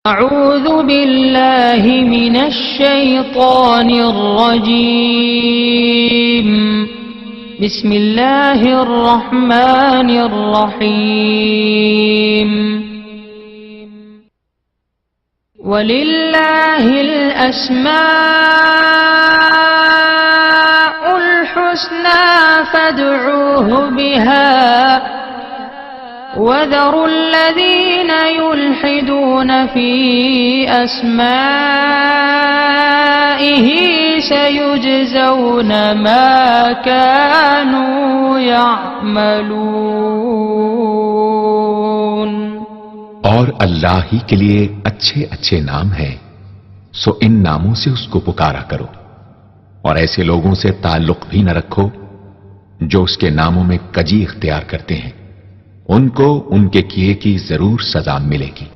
أعوذ بالله من الشيطان الرجيم. بسم الله الرحمن الرحيم. ولله الأسماء الحسنى فادعوه بها وذروا الذين يلحدون في أسمائه سيجزون ما كانوا يعملون. اور اللہ ہی کے لیے اچھے اچھے نام ہیں، سو ان ناموں سے اس کو پکارا کرو، اور ایسے لوگوں سے تعلق بھی نہ رکھو جو اس کے ناموں میں کجی اختیار کرتے ہیں، ان کو ان کے کیے کی ضرور سزا ملے گی.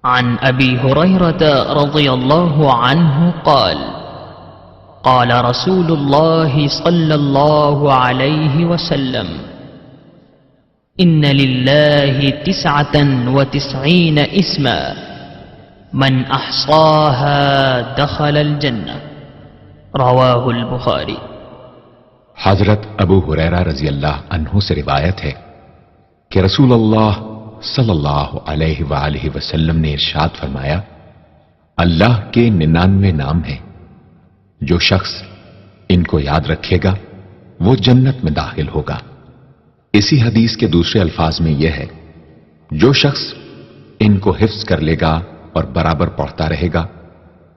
عن ابی ہریرہ رضی اللہ عنہ قال قال رسول اللہ صلی اللہ علیہ وسلم ان للہ 99 اسما من احصاها دخل الجنہ. رواہ البخاری. حضرت ابو ہریرہ رضی اللہ عنہ سے روایت ہے کہ رسول اللہ صلی اللہ علیہ وآلہ وسلم نے ارشاد فرمایا، اللہ کے 99 نام ہیں، جو شخص ان کو یاد رکھے گا وہ جنت میں داخل ہوگا. اسی حدیث کے دوسرے الفاظ میں یہ ہے، جو شخص ان کو حفظ کر لے گا اور برابر پڑھتا رہے گا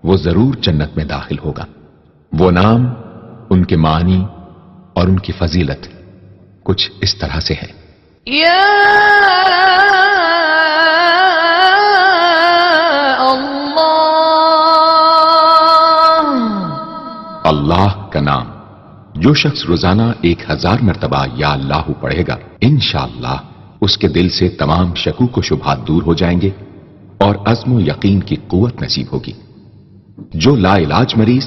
وہ ضرور جنت میں داخل ہوگا. وہ نام، ان کے معنی اور ان کی فضیلت کچھ اس طرح سے ہے. یا اللہ. اللہ کا نام جو شخص روزانہ 1000 مرتبہ یا اللہ پڑھے گا، انشاءاللہ اس کے دل سے تمام شکوک و شبہات دور ہو جائیں گے اور عزم و یقین کی قوت نصیب ہوگی. جو لا علاج مریض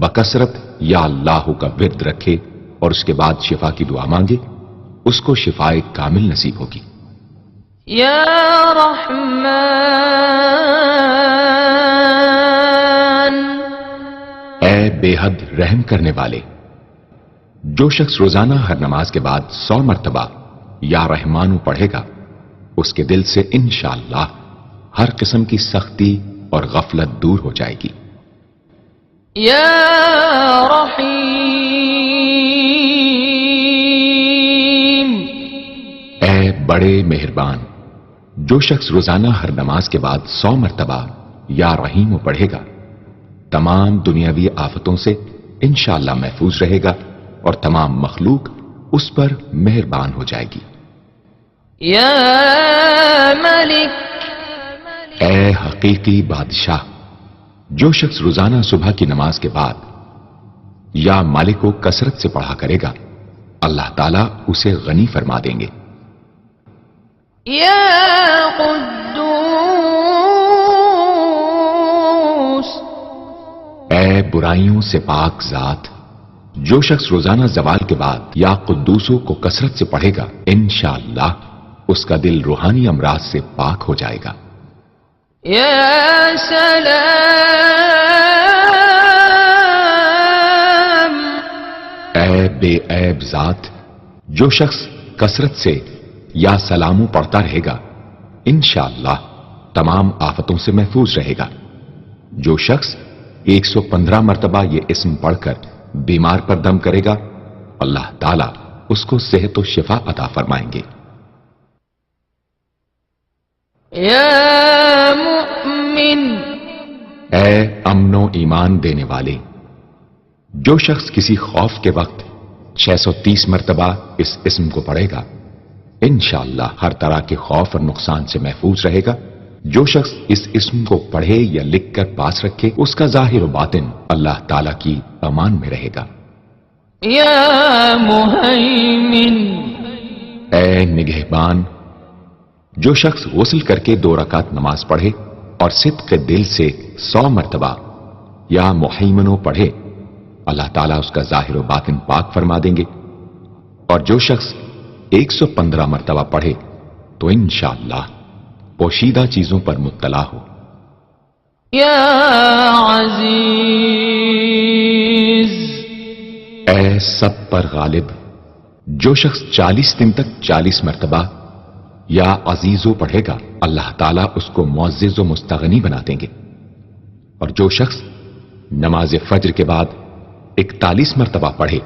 بکثرت یا اللہ کا ورد رکھے اور اس کے بعد شفا کی دعا مانگے، اس کو شفائے کامل نصیب ہوگی. یا رحمان. اے بے حد رحم کرنے والے، جو شخص روزانہ ہر نماز کے بعد 100 مرتبہ یا رحمانو پڑھے گا، اس کے دل سے انشاءاللہ ہر قسم کی سختی اور غفلت دور ہو جائے گی. یا رحیم. اے بڑے مہربان، جو شخص روزانہ ہر نماز کے بعد 100 مرتبہ یا رحیم پڑھے گا، تمام دنیاوی آفتوں سے انشاءاللہ محفوظ رہے گا اور تمام مخلوق اس پر مہربان ہو جائے گی. یا ملک. اے حقیقی بادشاہ، جو شخص روزانہ صبح کی نماز کے بعد یا مالک کو کثرت سے پڑھا کرے گا، اللہ تعالیٰ اسے غنی فرما دیں گے. یا قدوس. اے برائیوں سے پاک ذات، جو شخص روزانہ زوال کے بعد یا قدوسوں کو کثرت سے پڑھے گا، انشاءاللہ اس کا دل روحانی امراض سے پاک ہو جائے گا. یا سلام. اے بے عیب ذات، جو شخص کثرت سے یا سلامو پڑھتا رہے گا، انشاءاللہ تمام آفتوں سے محفوظ رہے گا. جو شخص 115 مرتبہ یہ اسم پڑھ کر بیمار پر دم کرے گا، اللہ تعالیٰ اس کو صحت و شفا عطا فرمائیں گے. یا مؤمن. اے امن و ایمان دینے والے، جو شخص کسی خوف کے وقت 630 مرتبہ اس اسم کو پڑھے گا، انشاءاللہ ہر طرح کے خوف اور نقصان سے محفوظ رہے گا. جو شخص اس اسم کو پڑھے یا لکھ کر پاس رکھے، اس کا ظاہر و باطن اللہ تعالیٰ کی امان میں رہے گا. یا مہیمن. اے نگہبان، جو شخص غسل کر کے 2 رکعت نماز پڑھے اور صدق دل سے 100 مرتبہ یا محیمنو پڑھے، اللہ تعالیٰ اس کا ظاہر و باطن پاک فرما دیں گے. اور جو شخص 115 مرتبہ پڑھے تو انشاءاللہ پوشیدہ چیزوں پر مطلع ہو. يا عزيز اے سب پر غالب، جو شخص 40 دن تک 40 مرتبہ یا عزیزو پڑھے گا اللہ تعالیٰ اس کو معزز و مستغنی بنا دیں گے، اور جو شخص نماز فجر کے بعد 41 مرتبہ پڑھے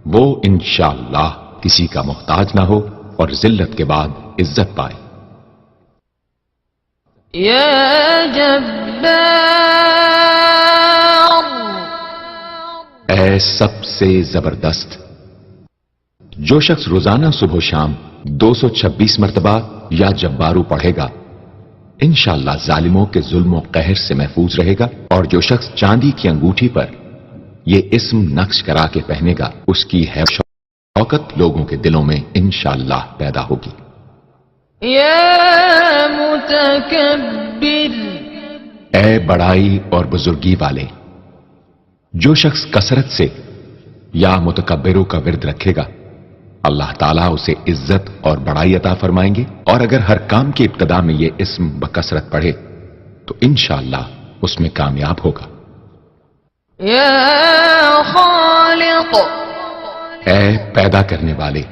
وہ انشاءاللہ کسی کا محتاج نہ ہو اور ذلت کے بعد عزت پائے۔ يا جبار اے سب سے زبردست، جو شخص روزانہ صبح و شام 226 مرتبہ یا جبارو پڑھے گا انشاءاللہ ظالموں کے ظلم و قہر سے محفوظ رہے گا، اور جو شخص چاندی کی انگوٹھی پر یہ اسم نقش کرا کے پہنے گا اس کی حیب شوکت لوگوں کے دلوں میں انشاءاللہ پیدا ہوگی۔ يا متكبر اے بڑائی اور بزرگی والے، جو شخص کثرت سے یا متکبروں کا ورد رکھے گا اللہ تعالیٰ اسے عزت اور بڑائی عطا فرمائیں گے، اور اگر ہر کام کی ابتدا میں یہ اسم بکثرت پڑھے تو انشاءاللہ اس میں کامیاب ہوگا۔ يا خالق اے پیدا کرنے والے،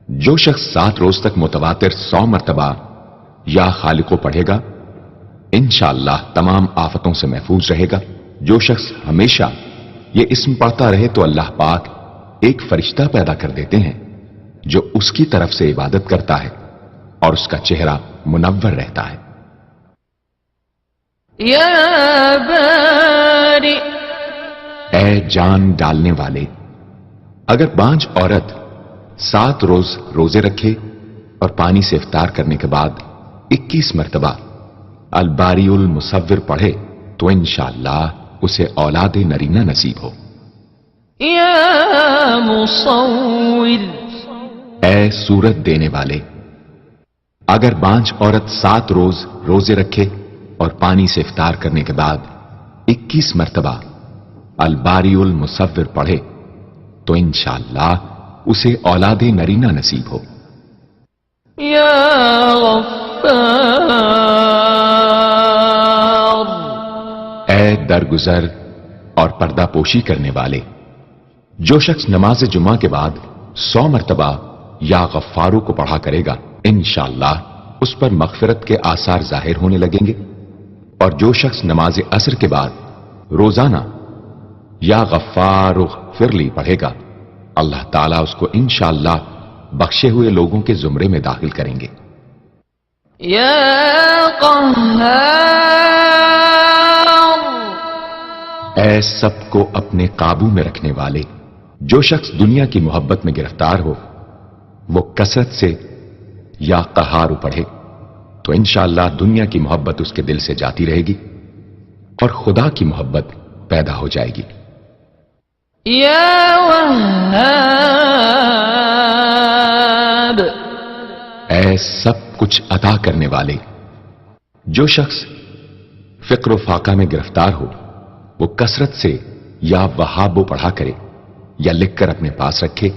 جو شخص 7 روز تک متواتر 100 مرتبہ یا خالقو پڑھے گا انشاءاللہ تمام آفتوں سے محفوظ رہے گا۔ جو شخص ہمیشہ یہ اسم پڑھتا رہے تو اللہ پاک ایک فرشتہ پیدا کر دیتے ہیں جو اس کی طرف سے عبادت کرتا ہے اور اس کا چہرہ منور رہتا ہے۔ يا بارئ اے جان ڈالنے والے، اگر بانجھ عورت 7 روز روزے رکھے اور پانی سے افطار کرنے کے بعد 21 مرتبہ الباری المصور پڑھے تو انشاءاللہ اسے اولاد نرینہ نصیب ہو۔ يا مصور اے صورت دینے والے، اگر بانجھ عورت 7 روز روزے رکھے اور پانی سے افطار کرنے کے بعد 21 مرتبہ الباری المصور پڑھے تو انشاءاللہ اسے اولاد نرینہ نصیب ہو۔ يا غفار اے درگزر اور پردہ پوشی کرنے والے، جو شخص نماز جمعہ کے بعد 100 مرتبہ یا غفارو کو پڑھا کرے گا انشاءاللہ اس پر مغفرت کے آثار ظاہر ہونے لگیں گے، اور جو شخص نماز عصر کے بعد روزانہ یا غفار اغفر لی پڑھے گا اللہ تعالیٰ اس کو انشاءاللہ بخشے ہوئے لوگوں کے زمرے میں داخل کریں گے۔ يا قهار اے سب کو اپنے قابو میں رکھنے والے، جو شخص دنیا کی محبت میں گرفتار ہو وہ کثرت سے یا قہار پڑھے تو انشاءاللہ دنیا کی محبت اس کے دل سے جاتی رہے گی اور خدا کی محبت پیدا ہو جائے گی۔ يا وهاب اے سب کچھ عطا کرنے والے، جو شخص فقر و فاقہ میں گرفتار ہو وہ کثرت سے یا وہابو پڑھا کرے یا لکھ کر اپنے پاس رکھے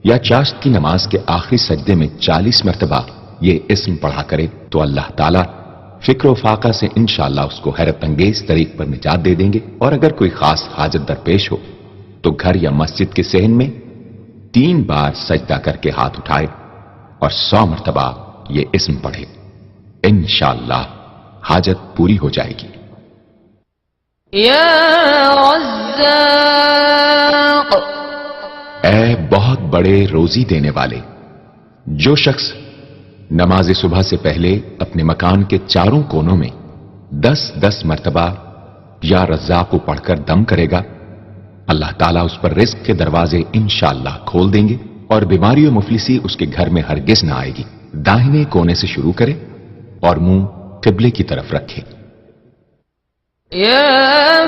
یا چاشت کی نماز کے آخری سجدے میں 40 مرتبہ یہ اسم پڑھا کرے تو اللہ تعالیٰ فکر و فاقہ سے انشاءاللہ اس کو حیرت انگیز طریق پر نجات دے دیں گے، اور اگر کوئی خاص حاجت درپیش ہو تو گھر یا مسجد کے صحن میں 3 بار سجدہ کر کے ہاتھ اٹھائے اور 100 مرتبہ یہ اسم پڑھے، انشاءاللہ حاجت پوری ہو جائے گی۔ يا رزاق اے بہت بڑے روزی دینے والے، جو شخص نماز صبح سے پہلے اپنے مکان کے چاروں کونوں میں 10-10 مرتبہ یا رزاق کو پڑھ کر دم کرے گا اللہ تعالیٰ اس پر رزق کے دروازے انشاءاللہ کھول دیں گے اور بیماری و مفلسی اس کے گھر میں ہرگز نہ آئے گی۔ داہنے کونے سے شروع کرے اور منہ قبلے کی طرف رکھے۔ يا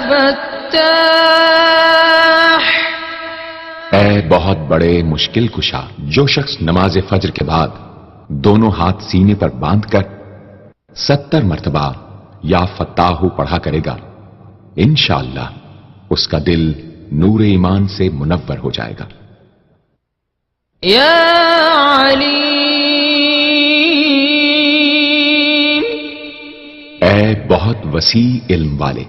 فتاح اے بہت بڑے مشکل کشا، جو شخص نماز فجر کے بعد دونوں ہاتھ سینے پر باندھ کر 70 مرتبہ یا فتاحو پڑھا کرے گا انشاءاللہ اس کا دل نور ایمان سے منور ہو جائے گا۔ يا عليم اے بہت وسیع علم والے،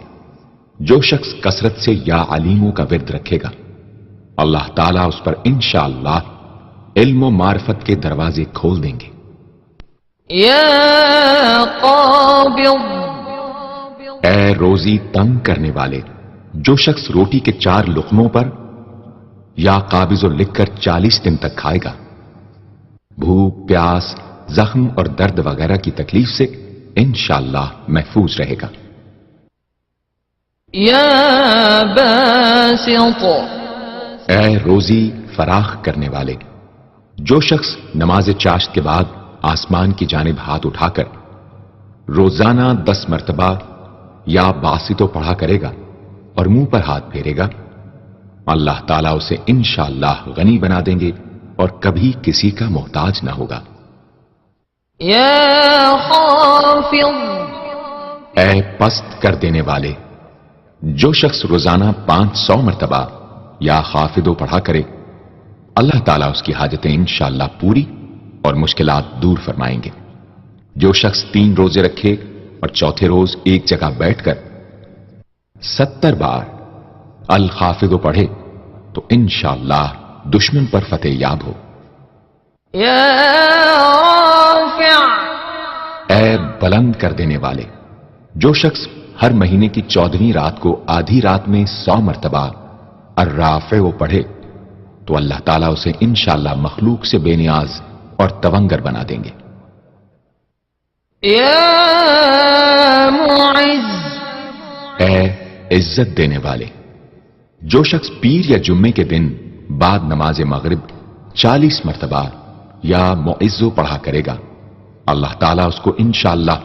جو شخص کثرت سے یا علیموں کا ورد رکھے گا، اللہ تعالیٰ اس پر انشاءاللہ علم و معرفت کے دروازے کھول دیں گے۔ يا قابض اے روزی تنگ کرنے والے، جو شخص روٹی کے 4 لقموں پر یا قابض لکھ کر 40 دن تک کھائے گا، بھوک، پیاس، زخم اور درد وغیرہ کی تکلیف سے انشاءاللہ محفوظ رہے گا۔ يا باسط اے روزی فراخ کرنے والے، جو شخص نماز چاشت کے بعد آسمان کی جانب ہاتھ اٹھا کر روزانہ 10 مرتبہ یا باسطو پڑھا کرے گا اور منہ پر ہاتھ پھیرے گا، اللہ تعالیٰ اسے انشاءاللہ غنی بنا دیں گے اور کبھی کسی کا محتاج نہ ہوگا۔ يا خافض اے پست کر دینے والے، جو شخص روزانہ 500 مرتبہ یا خافضو پڑھا کرے، اللہ تعالیٰ اس کی حاجتیں انشاءاللہ پوری اور مشکلات دور فرمائیں گے۔ جو شخص 3 روزے رکھے اور چوتھے روز ایک جگہ بیٹھ کر 70 بار الخافضو پڑھے تو انشاءاللہ دشمن پر فتح یاب ہو۔ يا رافع اے بلند کر دینے والے، جو شخص ہر مہینے کی 14ویں رات کو آدھی رات میں 100 مرتبہ الرافع پڑھے تو اللہ تعالیٰ اسے انشاءاللہ مخلوق سے بے نیاز اور تونگر بنا دیں گے۔ يا معز اے عزت دینے والے، جو شخص پیر یا جمعے کے دن بعد نماز مغرب 40 مرتبہ یا معزو پڑھا کرے گا، اللہ تعالیٰ اس کو انشاءاللہ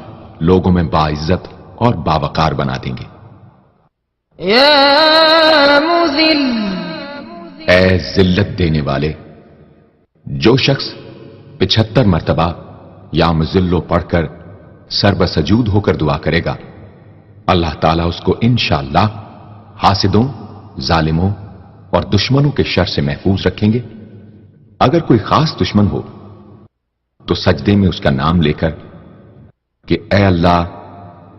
لوگوں میں باعزت اور باوقار بنا دیں گے۔ يا مذل اے ذلت دینے والے، جو شخص 75 مرتبہ یا مذلو پڑھ کر سر بسجود ہو کر دعا کرے گا، اللہ تعالیٰ اس کو انشاءاللہ حاسدوں، ظالموں اور دشمنوں کے شر سے محفوظ رکھیں گے۔ اگر کوئی خاص دشمن ہو تو سجدے میں اس کا نام لے کر کہ اے اللہ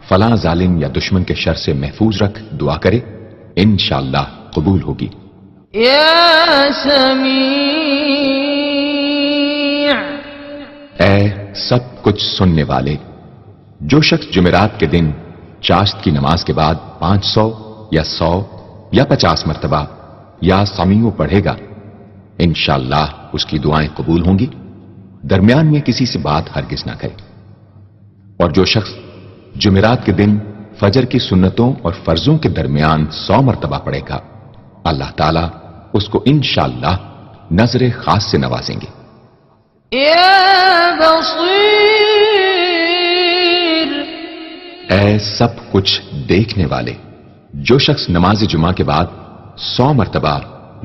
فلاں ظالم یا دشمن کے شر سے محفوظ رکھ دعا کرے، انشاءاللہ قبول ہوگی۔ يا سميع اے سب کچھ سننے والے، جو شخص جمعرات کے دن چاشت کی نماز کے بعد 500 یا 100 یا 50 مرتبہ یا سمیع پڑھے گا، انشاءاللہ اس کی دعائیں قبول ہوں گی، درمیان میں کسی سے بات ہرگز نہ کرے۔ اور جو شخص جمعرات کے دن فجر کی سنتوں اور فرضوں کے درمیان 100 مرتبہ پڑھے گا، اللہ تعالیٰ اس کو انشاءاللہ نظر خاص سے نوازیں گے۔ يا بصير اے سب کچھ دیکھنے والے، جو شخص نماز جمعہ کے بعد 100 مرتبہ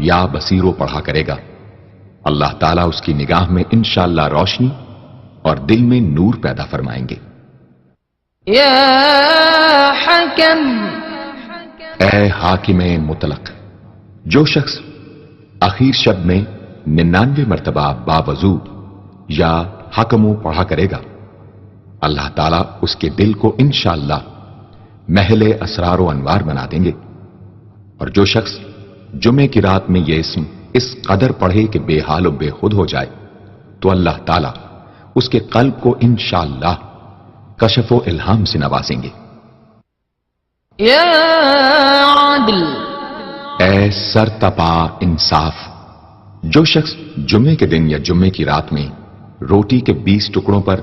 یا بصیرو پڑھا کرے گا، اللہ تعالیٰ اس کی نگاہ میں انشاءاللہ روشنی اور دل میں نور پیدا فرمائیں گے۔ يا حكم اے حاکم مطلق، جو شخص آخر شب میں 99 مرتبہ باوضو یا حکمو پڑھا کرے گا، اللہ تعالیٰ اس کے دل کو انشاءاللہ محل اسرار و انوار بنا دیں گے۔ اور جو شخص جمعے کی رات میں یہ اسم اس قدر پڑھے کہ بے حال و بے خود ہو جائے تو اللہ تعالیٰ اس کے قلب کو انشاءاللہ کشف و الہام سے نوازیں گے۔ يا عدل اے سر تپا انصاف، جو شخص جمعے کے دن یا جمعے کی رات میں روٹی کے 20 ٹکڑوں پر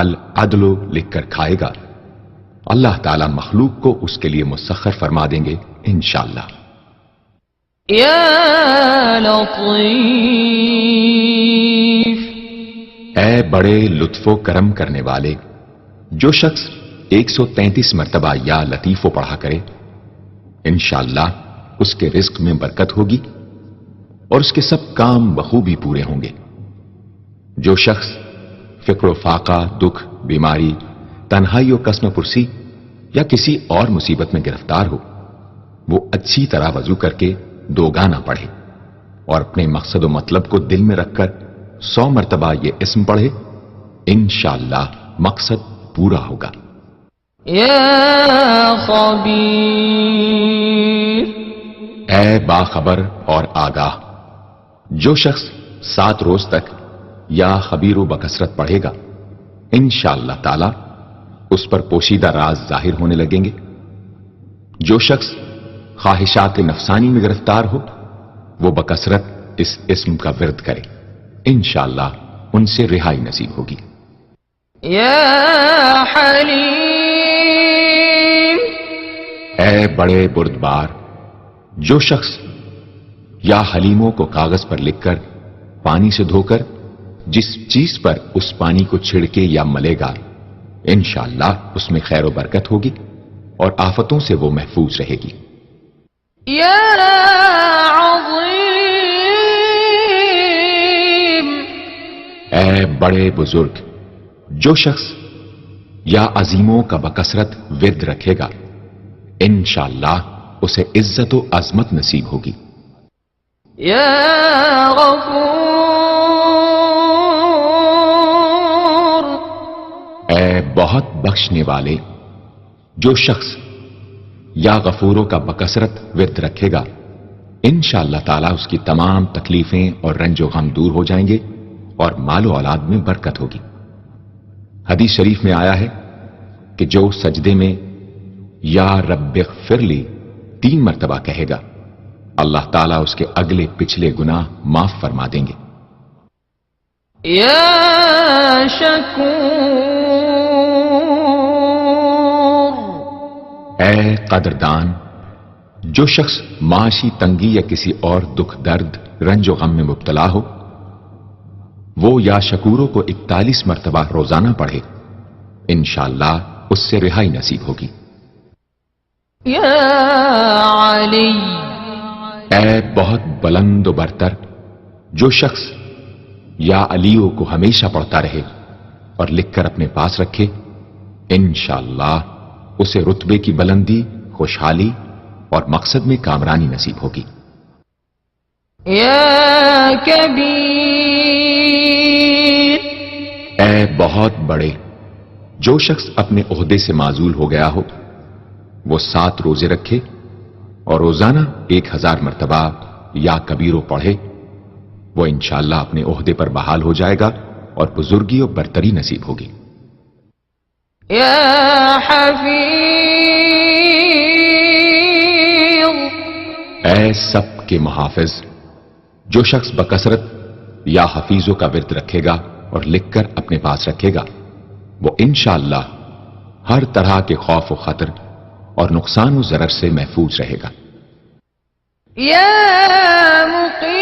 العدل لکھ کر کھائے گا، اللہ تعالیٰ مخلوق کو اس کے لیے مسخر فرما دیں گے انشاءاللہ۔ يا لطيف اے بڑے لطف و کرم کرنے والے، جو شخص 133 مرتبہ یا لطیفو پڑھا کرے، انشاءاللہ اس کے رزق میں برکت ہوگی اور اس کے سب کام بخوبی پورے ہوں گے۔ جو شخص فقر و فاقہ، دکھ، بیماری، تنہائی و قسم پرسی یا کسی اور مصیبت میں گرفتار ہو، وہ اچھی طرح وضو کر کے 2 گانا پڑھے اور اپنے مقصد و مطلب کو دل میں رکھ کر 100 مرتبہ یہ اسم پڑھے، انشاءاللہ مقصد پورا ہوگا۔ يا خبير. اے باخبر اور آگاہ. جو شخص 7 روز تک یا خبیر و بکثرت پڑھے گا انشاءاللہ تعالی اس پر پوشیدہ راز ظاہر ہونے لگیں گے. جو شخص خواہشات نفسانی میں گرفتار ہو وہ بکثرت اس اسم کا ورد کرے انشاءاللہ ان سے رہائی نصیب ہوگی. يا حليم. اے بڑے بردبار. جو شخص یا حلیموں کو کاغذ پر لکھ کر پانی سے دھو کر جس چیز پر اس پانی کو چھڑکے یا ملے گا انشاءاللہ اس میں خیر و برکت ہوگی اور آفتوں سے وہ محفوظ رہے گی. يا عظيم. اے بڑے بزرگ. جو شخص یا عظیموں کا بکثرت ورد رکھے گا انشاءاللہ اسے عزت و عظمت نصیب ہوگی. يا غفور. اے بہت بخشنے والے. جو شخص یا غفوروں کا بکثرت ورد رکھے گا انشاءاللہ تعالی اس کی تمام تکلیفیں اور رنج و غم دور ہو جائیں گے اور مال و اولاد میں برکت ہوگی. حدیث شریف میں آیا ہے کہ جو سجدے میں یا رب اغفر لی 3 مرتبہ کہے گا اللہ تعالیٰ اس کے اگلے پچھلے گناہ معاف فرما دیں گے. يا شکور. اے قدردان. جو شخص معاشی تنگی یا کسی اور دکھ درد رنج و غم میں مبتلا ہو وہ یا شکوروں کو 41 مرتبہ روزانہ پڑھے انشاءاللہ اس سے رہائی نصیب ہوگی. يا علی. اے بہت بلند و برتر. جو شخص یا علیوں کو ہمیشہ پڑھتا رہے اور لکھ کر اپنے پاس رکھے انشاءاللہ اسے رتبے کی بلندی خوشحالی اور مقصد میں کامرانی نصیب ہوگی. يا کبیر. اے بہت بڑے. جو شخص اپنے عہدے سے معزول ہو گیا ہو وہ 7 روزے رکھے اور روزانہ 1000 مرتبہ یا کبیرو پڑھے وہ انشاءاللہ اپنے عہدے پر بحال ہو جائے گا اور بزرگی اور برتری نصیب ہوگی. يا حفیظ. اے سب کے محافظ. جو شخص بکثرت یا حفیظوں کا ورد رکھے گا اور لکھ کر اپنے پاس رکھے گا وہ انشاءاللہ ہر طرح کے خوف و خطر اور نقصان و ضرر سے محفوظ رہے گا. يا مقیت.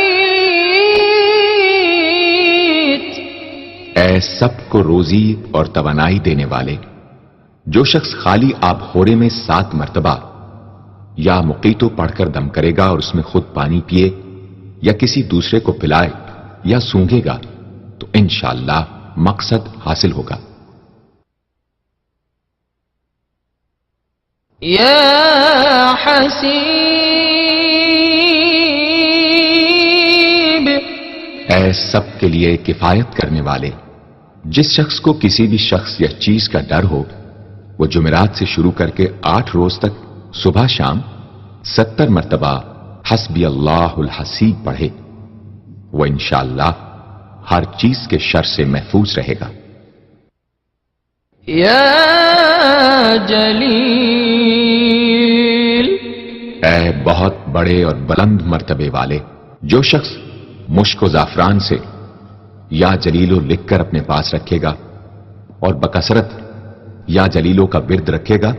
اے سب کو روزی اور توانائی دینے والے. جو شخص خالی آب خورے میں 7 مرتبہ یا مقیتو پڑھ کر دم کرے گا اور اس میں خود پانی پیے یا کسی دوسرے کو پلائے یا سونگے گا تو انشاءاللہ مقصد حاصل ہوگا. يا حسیب. اے سب کے لیے کفایت کرنے والے. جس شخص کو کسی بھی شخص یا چیز کا ڈر ہو وہ جمعرات سے شروع کر کے 8 روز تک صبح شام 70 مرتبہ حسبی اللہ الحسیب پڑھے وہ انشاءاللہ ہر چیز کے شر سے محفوظ رہے گا. يا جلیل. اے بہت بڑے اور بلند مرتبے والے. جو شخص مشک و زعفران سے یا جلیلو لکھ کر اپنے پاس رکھے گا اور بکثرت یا جلیلوں کا ورد رکھے گا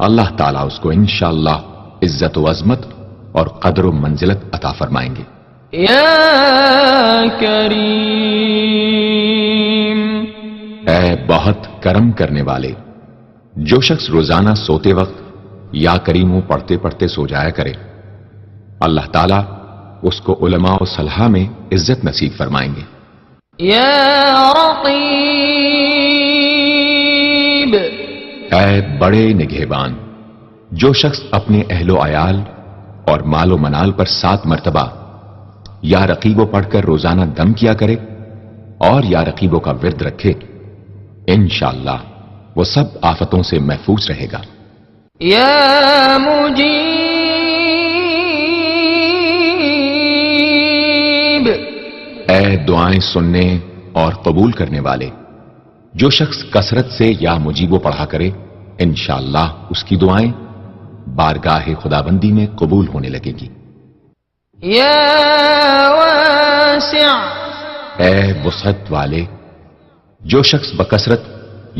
اللہ تعالیٰ اس کو انشاءاللہ عزت و عظمت اور قدر و منزلت عطا فرمائیں گے. يا کریم. اے بہت کرم کرنے والے. جو شخص روزانہ سوتے وقت یا کریموں پڑھتے پڑھتے سو جایا کرے اللہ تعالیٰ اس کو علماء و صلحاء میں عزت نصیب فرمائیں گے. يا رقیب. اے بڑے نگہبان. جو شخص اپنے اہل و عیال اور مال و منال پر 7 مرتبہ یا رقیبو پڑھ کر روزانہ دم کیا کرے اور یا رقیبوں کا ورد رکھے انشاءاللہ وہ سب آفتوں سے محفوظ رہے گا۔ يا مجيب اے دعائیں سننے اور قبول کرنے والے، جو شخص کثرت سے یا مجیبو پڑھا کرے انشاءاللہ اس کی دعائیں بارگاہ خدابندی میں قبول ہونے لگے گی۔ يا واسع اے وسعت والے، جو شخص بکثرت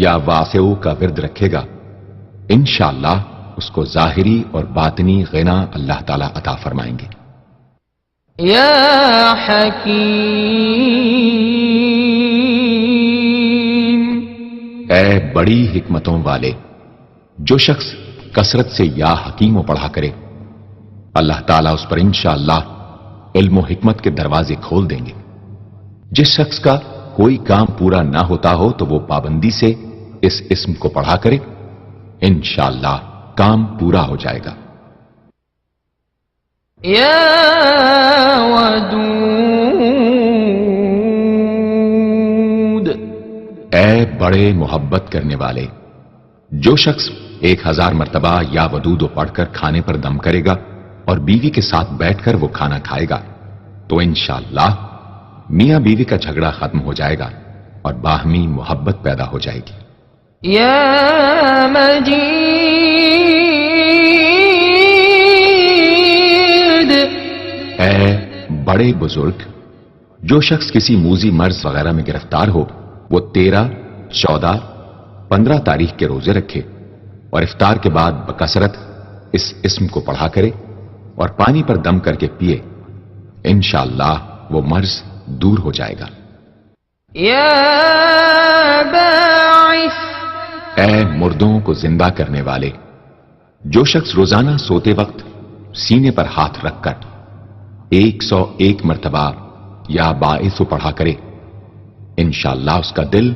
یا واسعو کا ورد رکھے گا انشاءاللہ اس کو ظاہری اور باطنی غنا اللہ تعالیٰ عطا فرمائیں گے۔ يا حكيم اے بڑی حکمتوں والے، جو شخص کثرت سے یا حکیم و پڑھا کرے اللہ تعالیٰ اس پر انشاءاللہ علم و حکمت کے دروازے کھول دیں گے۔ جس شخص کا کوئی کام پورا نہ ہوتا ہو تو وہ پابندی سے اس اسم کو پڑھا کرے انشاءاللہ کام پورا ہو جائے گا۔ يا ودود اے بڑے محبت کرنے والے، جو شخص 1000 مرتبہ یا ودود پڑھ کر کھانے پر دم کرے گا اور بیوی کے ساتھ بیٹھ کر وہ کھانا کھائے گا تو انشاءاللہ میاں بیوی کا جھگڑا ختم ہو جائے گا اور باہمی محبت پیدا ہو جائے گی۔ يا مجيد اے بڑے بزرگ، جو شخص کسی موذی مرض وغیرہ میں گرفتار ہو وہ 13، 14، 15 تاریخ کے روزے رکھے اور افطار کے بعد بکثرت اس اسم کو پڑھا کرے اور پانی پر دم کر کے پیے انشاءاللہ وہ مرض دور ہو جائے گا۔ يا باعث اے مردوں کو زندہ کرنے والے، جو شخص روزانہ سوتے وقت سینے پر ہاتھ رکھ کر 101 مرتبہ یا باعث پڑھا کرے انشاءاللہ اس کا دل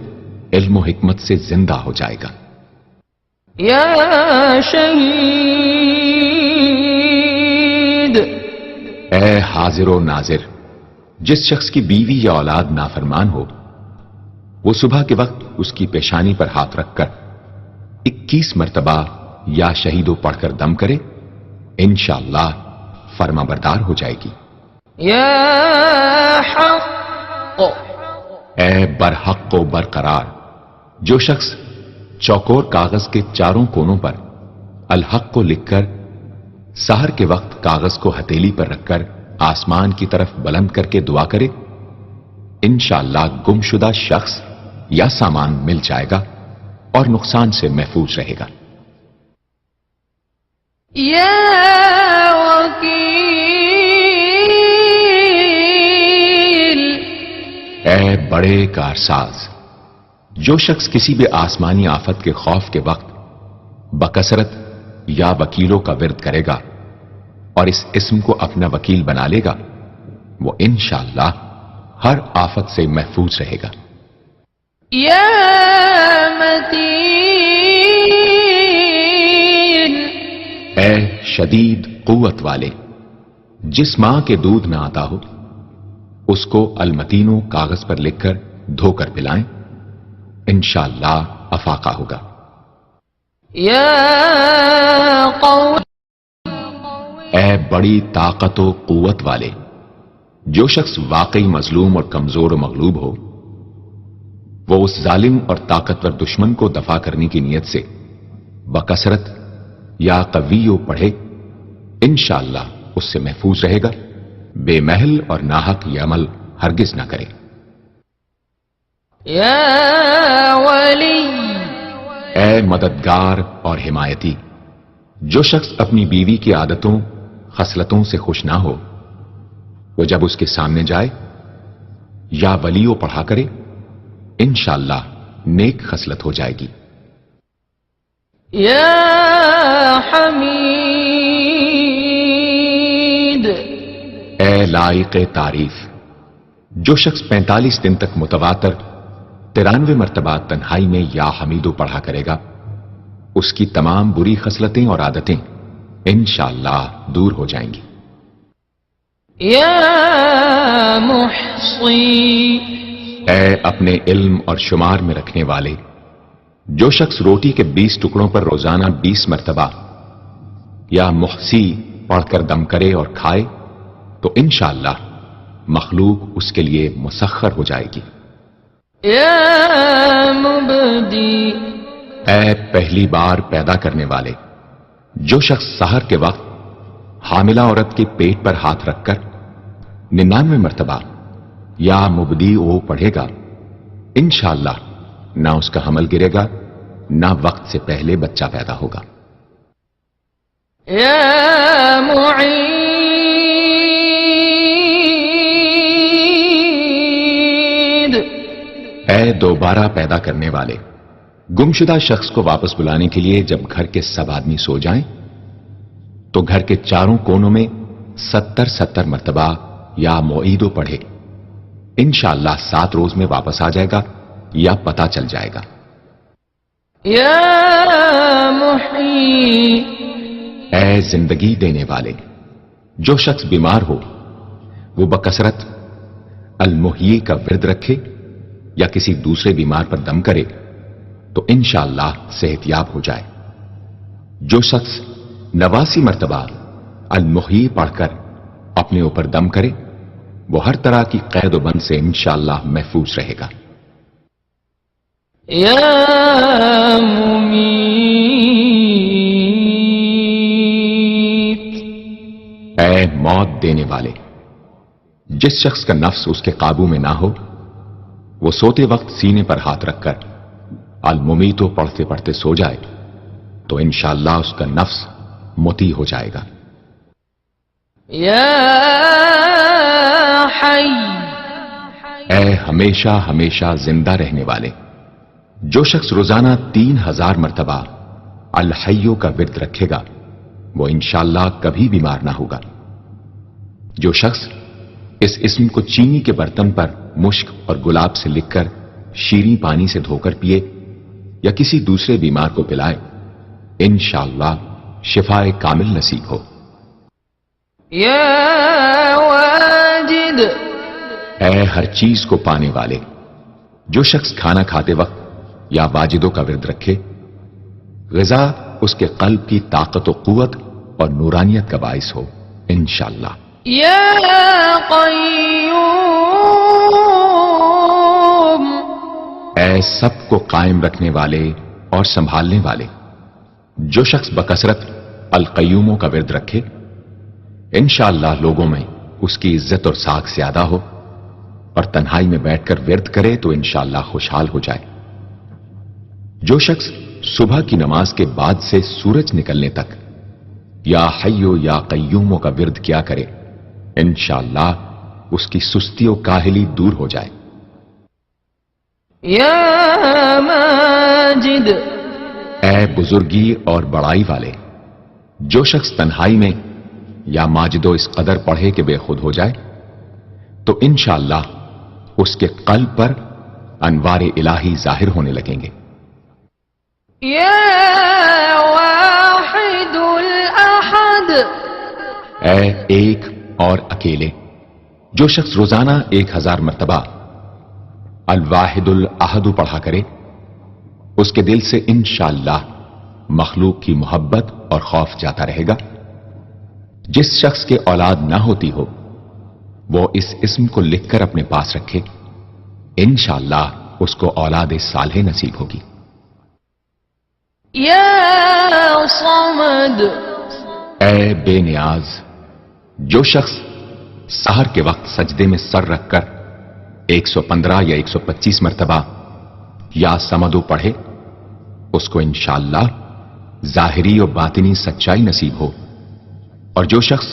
علم و حکمت سے زندہ ہو جائے گا۔ يا شهيد اے حاضر و ناظر، جس شخص کی بیوی یا اولاد نافرمان ہو وہ صبح کے وقت اس کی پیشانی پر ہاتھ رکھ کر 21 مرتبہ یا شہیدو پڑھ کر دم کرے انشاءاللہ فرما بردار ہو جائے گی۔ يا حق اے برحق و برقرار، جو شخص چوکور کاغذ کے چاروں کونوں پر الحق کو لکھ کر سحر کے وقت کاغذ کو ہتھیلی پر رکھ کر آسمان کی طرف بلند کر کے دعا کرے انشاءاللہ گمشدہ شخص یا سامان مل جائے گا اور نقصان سے محفوظ رہے گا۔ يا وكيل اے بڑے کارساز، جو شخص کسی بھی آسمانی آفت کے خوف کے وقت بکثرت یا وکیلوں کا ورد کرے گا اور اس اسم کو اپنا وکیل بنا لے گا وہ انشاءاللہ ہر آفت سے محفوظ رہے گا۔ يا متين اے شدید قوت والے، جس ماں کے دودھ نہ آتا ہو اس کو المتینو کاغذ پر لکھ کر دھو کر پلائیں انشاءاللہ افاقہ ہوگا۔ يا قوي اے بڑی طاقت و قوت والے، جو شخص واقعی مظلوم اور کمزور و مغلوب ہو وہ اس ظالم اور طاقتور دشمن کو دفاع کرنے کی نیت سے بکثرت یا قویو پڑھے انشاءاللہ اس سے محفوظ رہے گا، بے محل اور ناحق یہ عمل ہرگز نہ کرے۔ يا ولي اے مددگار اور حمایتی، جو شخص اپنی بیوی کی عادتوں خصلتوں سے خوش نہ ہو وہ جب اس کے سامنے جائے یا ولیو پڑھا کرے انشاءاللہ نیک خصلت ہو جائے گی۔ يا حميد اے لائق تعریف، جو شخص 45 دن تک متواتر 93 مرتبہ تنہائی میں یا حمیدو پڑھا کرے گا اس کی تمام بری خصلتیں اور عادتیں انشاءاللہ دور ہو جائیں گی۔ يا محصي اے اپنے علم اور شمار میں رکھنے والے، جو شخص روٹی کے 20 ٹکڑوں پر روزانہ 20 مرتبہ یا محسی پڑھ کر دم کرے اور کھائے تو انشاءاللہ مخلوق اس کے لیے مسخر ہو جائے گی۔ یا مبدی، اے پہلی بار پیدا کرنے والے، جو شخص سحر کے وقت حاملہ عورت کے پیٹ پر ہاتھ رکھ کر 99 مرتبہ یا مبدی او پڑھے گا، انشاءاللہ نہ اس کا حمل گرے گا نہ وقت سے پہلے بچہ پیدا ہوگا۔ یا معید، اے دوبارہ پیدا کرنے والے، گمشدہ شخص کو واپس بلانے کے لیے جب گھر کے سب آدمی سو جائیں تو گھر کے چاروں کونوں میں 70 مرتبہ یا معیدو پڑھے، انشاءاللہ 7 روز میں واپس آ جائے گا یا پتہ چل جائے گا۔ یا محی، اے زندگی دینے والے، جو شخص بیمار ہو وہ بکثرت المحیی کا ورد رکھے یا کسی دوسرے بیمار پر دم کرے تو انشاءاللہ صحت یاب ہو جائے۔ جو شخص 89 مرتبہ المحیی پڑھ کر اپنے اوپر دم کرے وہ ہر طرح کی قید و بند سے انشاءاللہ محفوظ رہے گا۔ یا ممیت، اے موت دینے والے، جس شخص کا نفس اس کے قابو میں نہ ہو وہ سوتے وقت سینے پر ہاتھ رکھ کر الممیتو پڑھتے پڑھتے سو جائے تو انشاءاللہ اس کا نفس مطیع ہو جائے گا۔ یا حی، اے ہمیشہ ہمیشہ زندہ رہنے والے، جو شخص روزانہ 3000 مرتبہ الحیو کا ورد رکھے گا وہ انشاءاللہ کبھی بیمار نہ ہوگا۔ جو شخص اس اسم کو چینی کے برتن پر مشک اور گلاب سے لکھ کر شیریں پانی سے دھو کر پیے یا کسی دوسرے بیمار کو پلائے انشاءاللہ شفاء کامل نصیب ہو۔ یا واجد، اے ہر چیز کو پانے والے، جو شخص کھانا کھاتے وقت یا واجدوں کا ورد رکھے غذا اس کے قلب کی طاقت و قوت اور نورانیت کا باعث ہو انشاءاللہ۔ یا قیوم، اے سب کو قائم رکھنے والے اور سنبھالنے والے، جو شخص بکثرت القیوموں کا ورد رکھے انشاءاللہ لوگوں میں اس کی عزت اور ساکھ زیادہ ہو اور تنہائی میں بیٹھ کر ورد کرے تو انشاءاللہ خوشحال ہو جائے۔ جو شخص صبح کی نماز کے بعد سے سورج نکلنے تک یا حیو یا قیوموں کا ورد کیا کرے انشاءاللہ اس کی سستی و کاہلی دور ہو جائے۔ یا ماجد، اے بزرگی اور بڑائی والے، جو شخص تنہائی میں یا ماجدو اس قدر پڑھے کہ بے خود ہو جائے تو انشاءاللہ اس کے قلب پر انوار الہی ظاہر ہونے لگیں گے۔ یا واحد الاحد، اے ایک اور اکیلے، جو شخص روزانہ 1000 مرتبہ الواحد الاحد پڑھا کرے اس کے دل سے انشاءاللہ مخلوق کی محبت اور خوف جاتا رہے گا۔ جس شخص کے اولاد نہ ہوتی ہو وہ اس اسم کو لکھ کر اپنے پاس رکھے انشاءاللہ اس کو اولاد صالح نصیب ہوگی۔ یا صمد، اے بے نیاز، جو شخص سحر کے وقت سجدے میں سر رکھ کر 115 یا 125 مرتبہ یا سمدو پڑھے اس کو انشاءاللہ ظاہری و باطنی سچائی نصیب ہو، اور جو شخص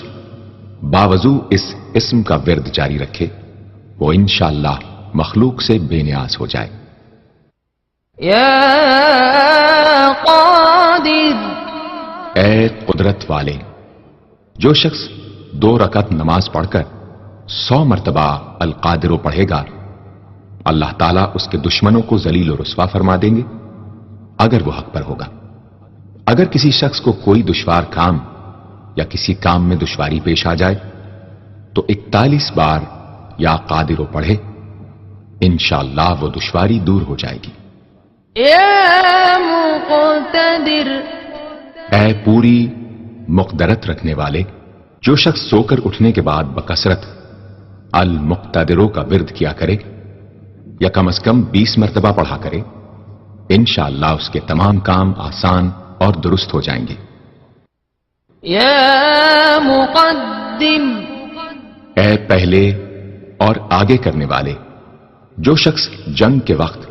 باوضو اس اسم کا ورد جاری رکھے وہ انشاءاللہ مخلوق سے بے نیاز ہو جائے۔ یا قادر، اے قدرت والے، جو شخص 2 رکعت نماز پڑھ کر 100 مرتبہ القادر پڑھے گا اللہ تعالیٰ اس کے دشمنوں کو ذلیل و رسوا فرما دیں گے اگر وہ حق پر ہوگا۔ اگر کسی شخص کو کوئی دشوار کام یا کسی کام میں دشواری پیش آ جائے تو 41 بار یا قادر پڑھے انشاءاللہ وہ دشواری دور ہو جائے گی۔ يا مقتدر اے پوری مقدرت رکھنے والے، جو شخص سو کر اٹھنے کے بعد بکثرت المقتدروں کا ورد کیا کرے یا کم از کم 20 مرتبہ پڑھا کرے، انشاءاللہ اس کے تمام کام آسان اور درست ہو جائیں گے۔ يا مقدم اے پہلے اور آگے کرنے والے، جو شخص جنگ کے وقت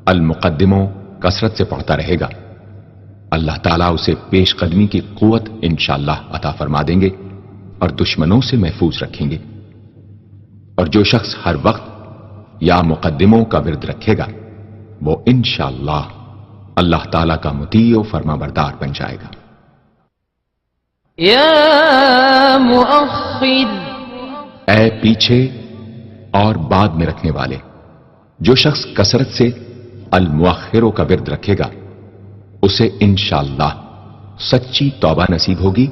المقدموں کثرت سے پڑھتا رہے گا، اللہ تعالیٰ اسے پیش قدمی کی قوت انشاءاللہ عطا فرما دیں گے اور دشمنوں سے محفوظ رکھیں گے۔ اور جو شخص ہر وقت یا مقدموں کا ورد رکھے گا، وہ انشاءاللہ اللہ تعالیٰ کا مطیع و فرما بردار بن جائے گا۔ يا مؤخر اے پیچھے اور بعد میں رکھنے والے، جو شخص کثرت سے المؤخروں کا ورد رکھے گا، اسے انشاءاللہ سچی توبہ نصیب ہوگی،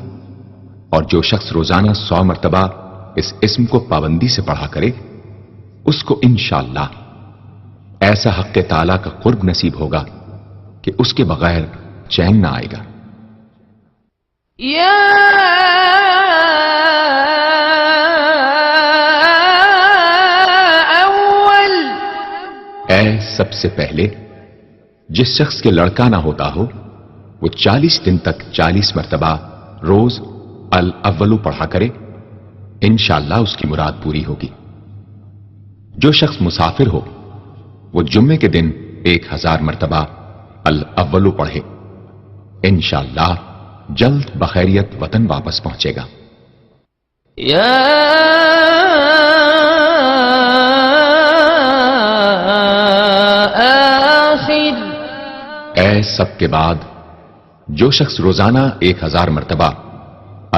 اور جو شخص روزانہ 100 مرتبہ اس اسم کو پابندی سے پڑھا کرے، اس کو انشاءاللہ ایسا حق تعالیٰ کا قرب نصیب ہوگا کہ اس کے بغیر چین نہ آئے گا۔ يا أول اے سب سے پہلے، جس شخص کے لڑکا نہ ہوتا ہو، وہ 40 دن تک 40 مرتبہ روز الاولو پڑھا کرے، انشاءاللہ اس کی مراد پوری ہوگی۔ جو شخص مسافر ہو، وہ جمعے کے دن 1000 مرتبہ الاولو پڑھے، انشاءاللہ جلد بخیریت وطن واپس پہنچے گا۔ يا آخر اے سب کے بعد، جو شخص روزانہ 1000 مرتبہ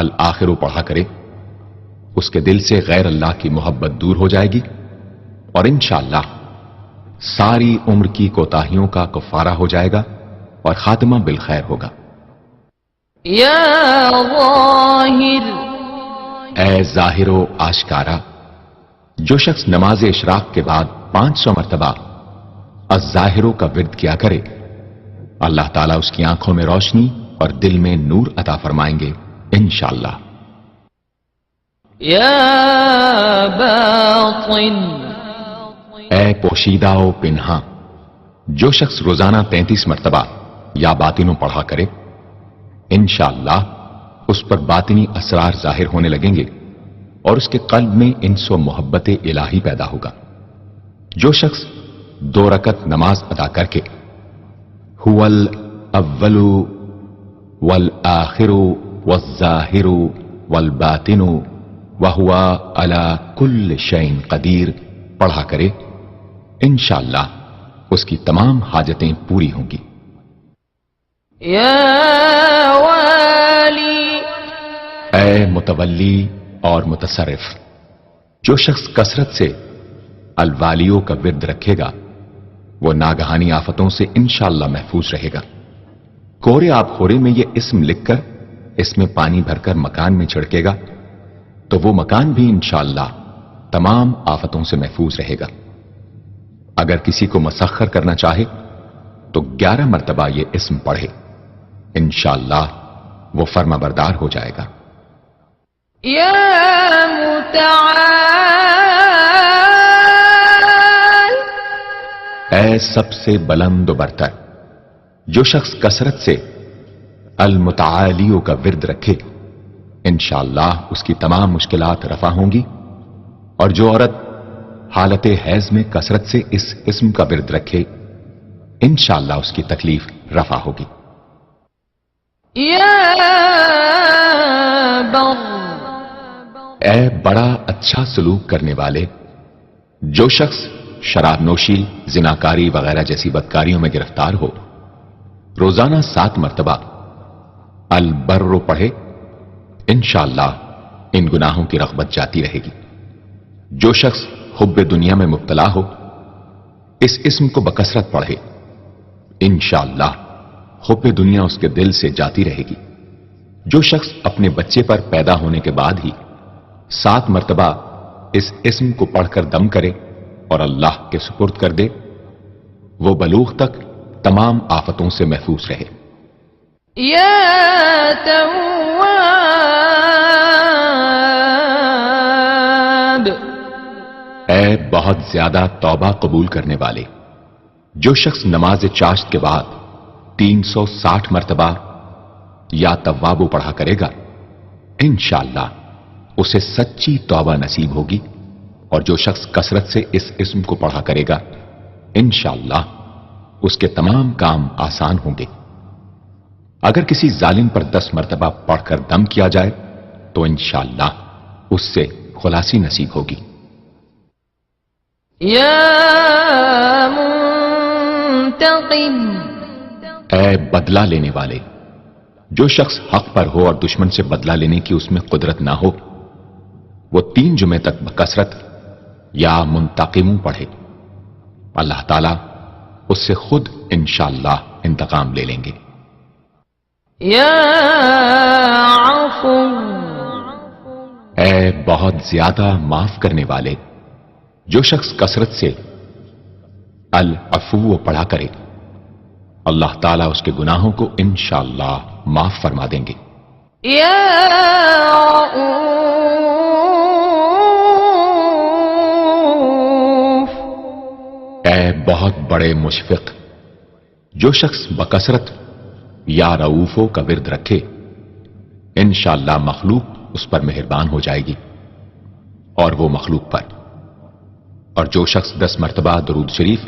الآخرو پڑھا کرے، اس کے دل سے غیر اللہ کی محبت دور ہو جائے گی، اور انشاءاللہ ساری عمر کی کوتاہیوں کا کفارہ ہو جائے گا اور خاتمہ بالخیر ہوگا۔ يا ظاہر اے ظاہر و آشکارا، جو شخص نماز اشراق کے بعد 500 مرتبہ الظاہروں کا ورد کیا کرے، اللہ تعالیٰ اس کی آنکھوں میں روشنی اور دل میں نور عطا فرمائیں گے انشاءاللہ۔ يا باطن اے پوشیدہ و پنہاں، جو شخص روزانہ 33 مرتبہ یا باطنوں پڑھا کرے، انشاءاللہ اس پر باطنی اسرار ظاہر ہونے لگیں گے اور اس کے قلب میں انس و محبت الہی پیدا ہوگا۔ جو شخص 2 رکعت نماز ادا کر کے هو الاول والآخر والظاہر والباطن وهو على كل شيء قدیر پڑھا کرے، انشاءاللہ اس کی تمام حاجتیں پوری ہوں گی۔ يا والی اے متولی اور متصرف، جو شخص کثرت سے الوالیوں کا ورد رکھے گا، وہ ناگہانی آفتوں سے انشاءاللہ محفوظ رہے گا۔ کورے آب خورے میں یہ اسم لکھ کر اس میں پانی بھر کر مکان میں چھڑکے گا تو وہ مکان بھی انشاءاللہ تمام آفتوں سے محفوظ رہے گا۔ اگر کسی کو مسخر کرنا چاہے تو 11 مرتبہ یہ اسم پڑھے، انشاءاللہ وہ فرما بردار ہو جائے گا۔ يا متعال اے سب سے بلند و برتر، جو شخص کثرت سے المتعالیوں کا ورد رکھے، انشاءاللہ اس کی تمام مشکلات رفع ہوں گی، اور جو عورت حالت حیض میں کثرت سے اس اسم کا ورد رکھے، انشاءاللہ اس کی تکلیف رفع ہوگی۔ يا بر اے بڑا اچھا سلوک کرنے والے، جو شخص شراب نوشی، زناکاری وغیرہ جیسی بدکاریوں میں گرفتار ہو، روزانہ 7 مرتبہ البر پڑھے، انشاءاللہ ان گناہوں کی رغبت جاتی رہے گی۔ جو شخص حب دنیا میں مبتلا ہو، اس اسم کو بکثرت پڑھے، انشاءاللہ حب دنیا اس کے دل سے جاتی رہے گی۔ جو شخص اپنے بچے پر پیدا ہونے کے بعد ہی 7 مرتبہ اس اسم کو پڑھ کر دم کرے اور اللہ کے سپرد کر دے، وہ بلوغ تک تمام آفتوں سے محفوظ رہے۔ یا تواب، اے بہت زیادہ توبہ قبول کرنے والے، جو شخص نماز چاشت کے بعد 360 مرتبہ یا توابو پڑھا کرے گا، انشاءاللہ اسے سچی توبہ نصیب ہوگی، اور جو شخص کثرت سے اس اسم کو پڑھا کرے گا انشاءاللہ اس کے تمام کام آسان ہوں گے۔ اگر کسی ظالم پر 10 مرتبہ پڑھ کر دم کیا جائے تو انشاءاللہ اس سے خلاصی نصیب ہوگی۔ یا منتقم، اے بدلہ لینے والے، جو شخص حق پر ہو اور دشمن سے بدلہ لینے کی اس میں قدرت نہ ہو، وہ 3 جمعے تک بکثرت یا منتقموں پڑھے، اللہ تعالیٰ اس سے خود انشاءاللہ انتقام لے لیں گے۔ یا عفو، اے بہت زیادہ معاف کرنے والے، جو شخص کثرت سے العفو پڑھا کرے اللہ تعالیٰ اس کے گناہوں کو انشاءاللہ معاف فرما دیں گے۔ یا رؤوف، اے بہت بڑے مشفق، جو شخص بکثرت یا رؤوفوں کا ورد رکھے انشاءاللہ مخلوق اس پر مہربان ہو جائے گی اور وہ مخلوق پر، اور جو شخص 10 مرتبہ درود شریف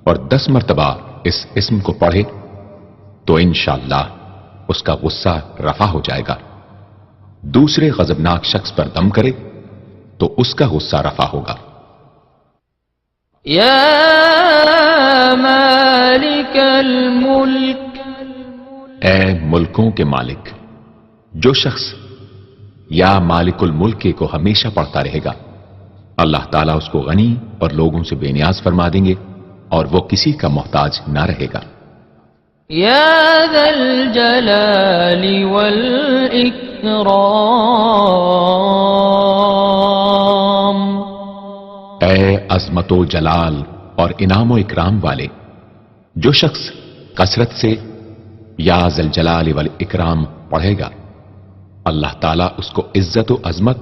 اور 10 مرتبہ اس اسم کو پڑھے تو انشاءاللہ اس کا غصہ رفع ہو جائے گا، دوسرے غضبناک شخص پر دم کرے تو اس کا غصہ رفع ہوگا۔ یا مالک الملک، اے ملکوں کے مالک، جو شخص یا مالک الملک کو ہمیشہ پڑھتا رہے گا اللہ تعالیٰ اس کو غنی اور لوگوں سے بے نیاز فرما دیں گے اور وہ کسی کا محتاج نہ رہے گا۔ یا ذا الجلال والاکرام، اے عظمت و جلال اور انعام و اکرام والے، جو شخص کثرت سے یا ذا الجلال والاکرام پڑھے گا اللہ تعالیٰ اس کو عزت و عظمت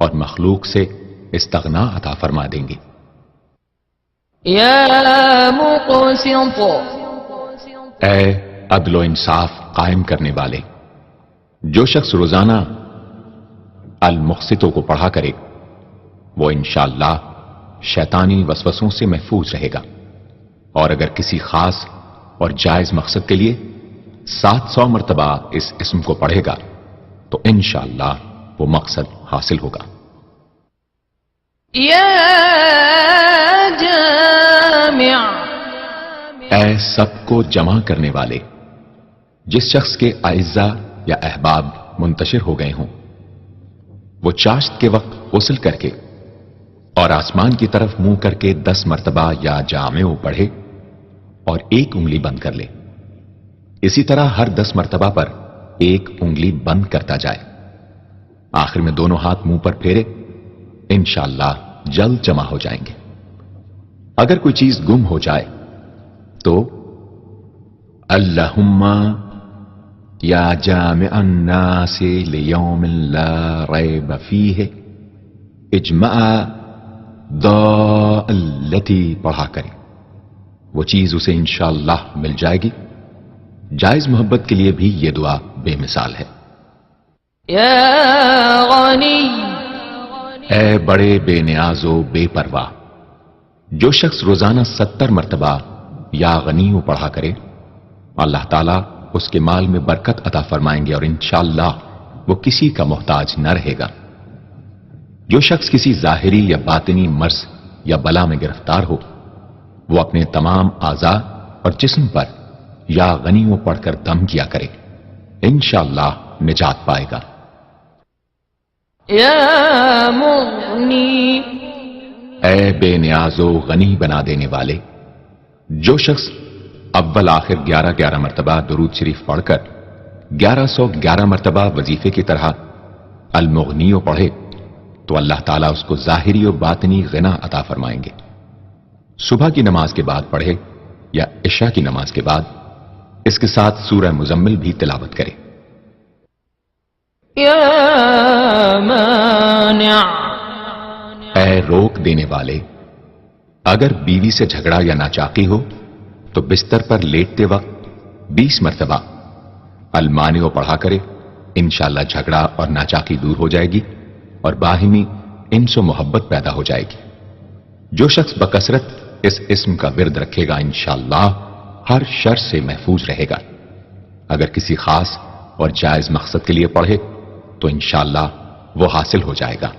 اور مخلوق سے استغنا عطا فرما دیں گے۔ یا مقسط، اے عدل و انصاف قائم کرنے والے، جو شخص روزانہ المقسطوں کو پڑھا کرے وہ انشاءاللہ شیطانی وسوسوں سے محفوظ رہے گا، اور اگر کسی خاص اور جائز مقصد کے لیے 700 مرتبہ اس اسم کو پڑھے گا تو انشاءاللہ وہ مقصد حاصل ہوگا۔ یا جامع، اے سب کو جمع کرنے والے، جس شخص کے اعزا یا احباب منتشر ہو گئے ہوں وہ چاشت کے وقت غسل کر کے اور آسمان کی طرف منہ کر کے 10 مرتبہ یا جامع پڑھے اور 1 انگلی بند کر لے، اسی طرح ہر 10 مرتبہ پر 1 انگلی بند کرتا جائے، آخر میں دونوں ہاتھ منہ پر پھیرے، انشاءاللہ جلد جمع ہو جائیں گے۔ اگر کوئی چیز گم ہو جائے تو اللہم یا جامع الناس لیوم لا ریب فیہ اجمع التی پڑھا کرے، وہ چیز اسے انشاءاللہ مل جائے گی۔ جائز محبت کے لیے بھی یہ دعا بے مثال ہے۔ یا غنی، اے بڑے بے نیاز و بے پرواہ، جو شخص روزانہ 70 مرتبہ یا غنی پڑھا کرے اللہ تعالیٰ اس کے مال میں برکت عطا فرمائیں گے اور انشاءاللہ وہ کسی کا محتاج نہ رہے گا۔ جو شخص کسی ظاہری یا باطنی مرض یا بلا میں گرفتار ہو وہ اپنے تمام اعضاء اور جسم پر یا غنیوں پڑھ کر دم کیا کرے، انشاءاللہ نجات پائے گا۔ یا مغنی، اے بے نیاز و غنی بنا دینے والے، جو شخص اول آخر 11 مرتبہ درود شریف پڑھ کر 1111 مرتبہ وظیفے کی طرح المغنی پڑھے تو اللہ تعالیٰ اس کو ظاہری و باطنی غنا عطا فرمائیں گے۔ صبح کی نماز کے بعد پڑھے یا عشاء کی نماز کے بعد اس کے ساتھ سورہ مزمل بھی تلاوت کرے۔ یا مانع، اے روک دینے والے، اگر بیوی سے جھگڑا یا ناچاقی ہو تو بستر پر لیٹتے وقت 20 مرتبہ المانع پڑھا کرے، انشاءاللہ جھگڑا اور ناچاقی دور ہو جائے گی اور باہمی انس و محبت پیدا ہو جائے گی۔ جو شخص بکثرت اس اسم کا ورد رکھے گا انشاءاللہ ہر شر سے محفوظ رہے گا۔ اگر کسی خاص اور جائز مقصد کے لیے پڑھے تو انشاءاللہ وہ حاصل ہو جائے گا۔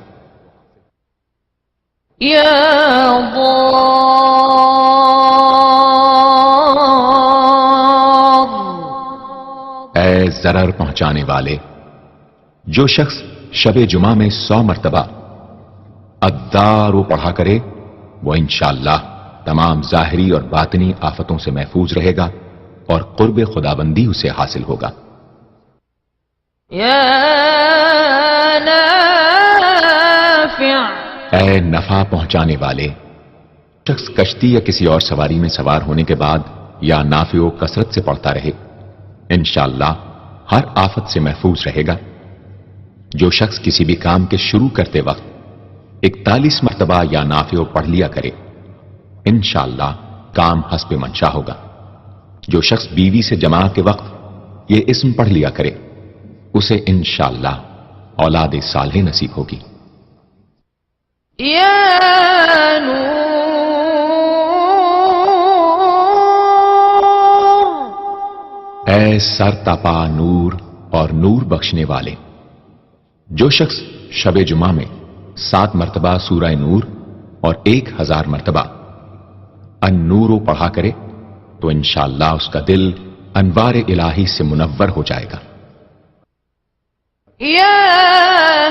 یا ضار، اے ضرر پہنچانے والے، جو شخص شب جمعہ میں 100 مرتبہ الدار پڑھا کرے وہ انشاءاللہ تمام ظاہری اور باطنی آفتوں سے محفوظ رہے گا اور قرب خداوندی اسے حاصل ہوگا۔ یا نافع، اے نفع پہنچانے والے، شخص کشتی یا کسی اور سواری میں سوار ہونے کے بعد یا نافع و کثرت سے پڑھتا رہے انشاءاللہ ہر آفت سے محفوظ رہے گا۔ جو شخص کسی بھی کام کے شروع کرتے وقت 41 مرتبہ یا نافع پڑھ لیا کرے انشاءاللہ کام حسب منشا ہوگا۔ جو شخص بیوی سے جماع کے وقت یہ اسم پڑھ لیا کرے اسے انشاءاللہ اولاد صالح نصیب ہوگی۔ یا نور، اے سر تپا نور اور نور بخشنے والے، جو شخص شب جمعہ میں 7 مرتبہ سورہ نور اور 1000 مرتبہ النور پڑھا کرے تو انشاءاللہ اس کا دل انوار الہی سے منور ہو جائے گا۔ یا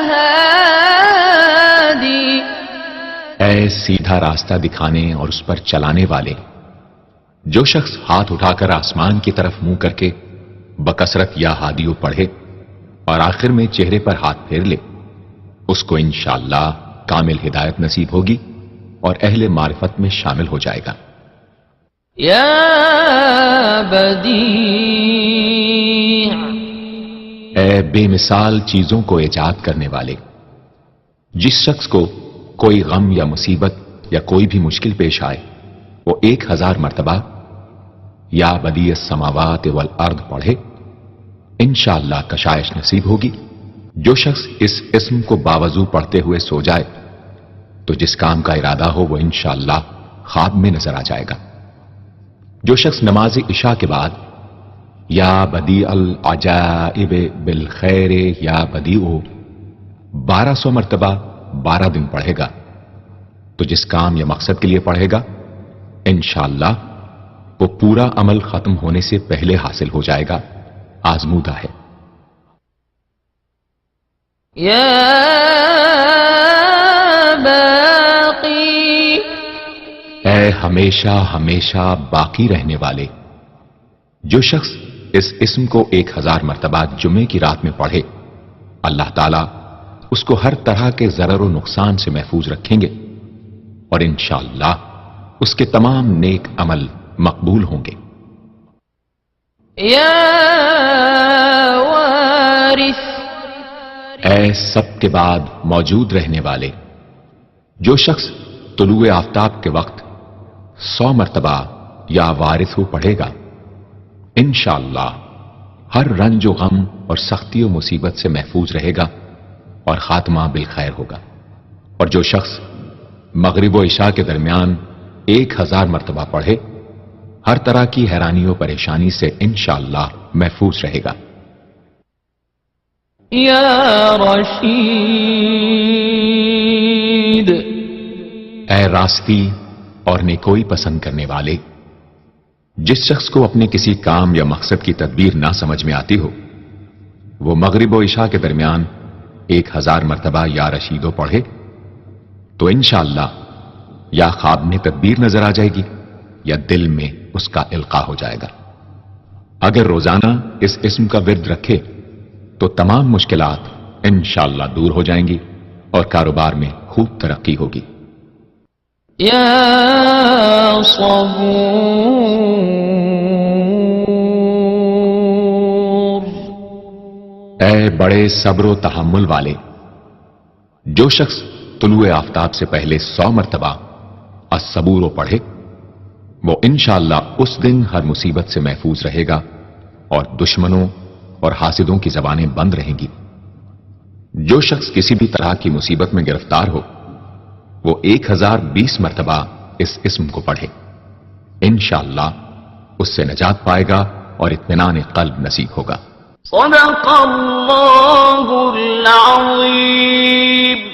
ہادی، اے سیدھا راستہ دکھانے اور اس پر چلانے والے، جو شخص ہاتھ اٹھا کر آسمان کی طرف منہ کر کے بکثرت یا ہادیو پڑھے اور آخر میں چہرے پر ہاتھ پھیر لے اس کو انشاءاللہ کامل ہدایت نصیب ہوگی اور اہل معرفت میں شامل ہو جائے گا۔ یا بدیع، اے بے مثال چیزوں کو ایجاد کرنے والے، جس شخص کو کوئی غم یا مصیبت یا کوئی بھی مشکل پیش آئے وہ 1000 مرتبہ یا بدیع السماوات والارض پڑھے انشاءاللہ کشائش نصیب ہوگی۔ جو شخص اس اسم کو باوضو پڑھتے ہوئے سو جائے تو جس کام کا ارادہ ہو وہ انشاءاللہ خواب میں نظر آ جائے گا۔ جو شخص نماز عشاء کے بعد یا بدیع العجائب بالخیر یا بدیع 1200 مرتبہ 12 دن پڑھے گا تو جس کام یا مقصد کے لیے پڑھے گا انشاءاللہ وہ پورا عمل ختم ہونے سے پہلے حاصل ہو جائے گا، آزمودہ ہے۔ یا باقی، اے ہمیشہ ہمیشہ باقی رہنے والے، جو شخص اس اسم کو 1000 مرتبہ جمعے کی رات میں پڑھے اللہ تعالیٰ اس کو ہر طرح کے ضرر و نقصان سے محفوظ رکھیں گے اور انشاءاللہ اس کے تمام نیک عمل مقبول ہوں گے۔ یا وارث، اے سب کے بعد موجود رہنے والے، جو شخص طلوع آفتاب کے وقت 100 مرتبہ یا وارث پڑھے گا انشاءاللہ ہر رنج و غم اور سختی و مصیبت سے محفوظ رہے گا اور خاتمہ بالخیر ہوگا۔ اور جو شخص مغرب و عشاء کے درمیان 1000 مرتبہ پڑھے ہر طرح کی حیرانی و پریشانی سے انشاءاللہ محفوظ رہے گا۔ یا رشید، اے راستی اور نیکوئی پسند کرنے والے، جس شخص کو اپنے کسی کام یا مقصد کی تدبیر نہ سمجھ میں آتی ہو وہ مغرب و عشاء کے درمیان 1000 مرتبہ یا رشیدو پڑھے تو انشاءاللہ یا خواب میں تدبیر نظر آ جائے گی یا دل میں اس کا القاء ہو جائے گا۔ اگر روزانہ اس اسم کا ورد رکھے تو تمام مشکلات انشاءاللہ دور ہو جائیں گی اور کاروبار میں خوب ترقی ہوگی۔ يا صبور اے بڑے صبر و تحمل والے، جو شخص طلوع آفتاب سے پہلے 100 مرتبہ الصبور پڑھے وہ انشاءاللہ اس دن ہر مصیبت سے محفوظ رہے گا اور دشمنوں اور حاسدوں کی زبانیں بند رہیں گی۔ جو شخص کسی بھی طرح کی مصیبت میں گرفتار ہو وہ 1020 مرتبہ اس اسم کو پڑھے، انشاءاللہ اس سے نجات پائے گا اور اطمینان قلب نصیب ہوگا۔ صدق اللہ العظیم۔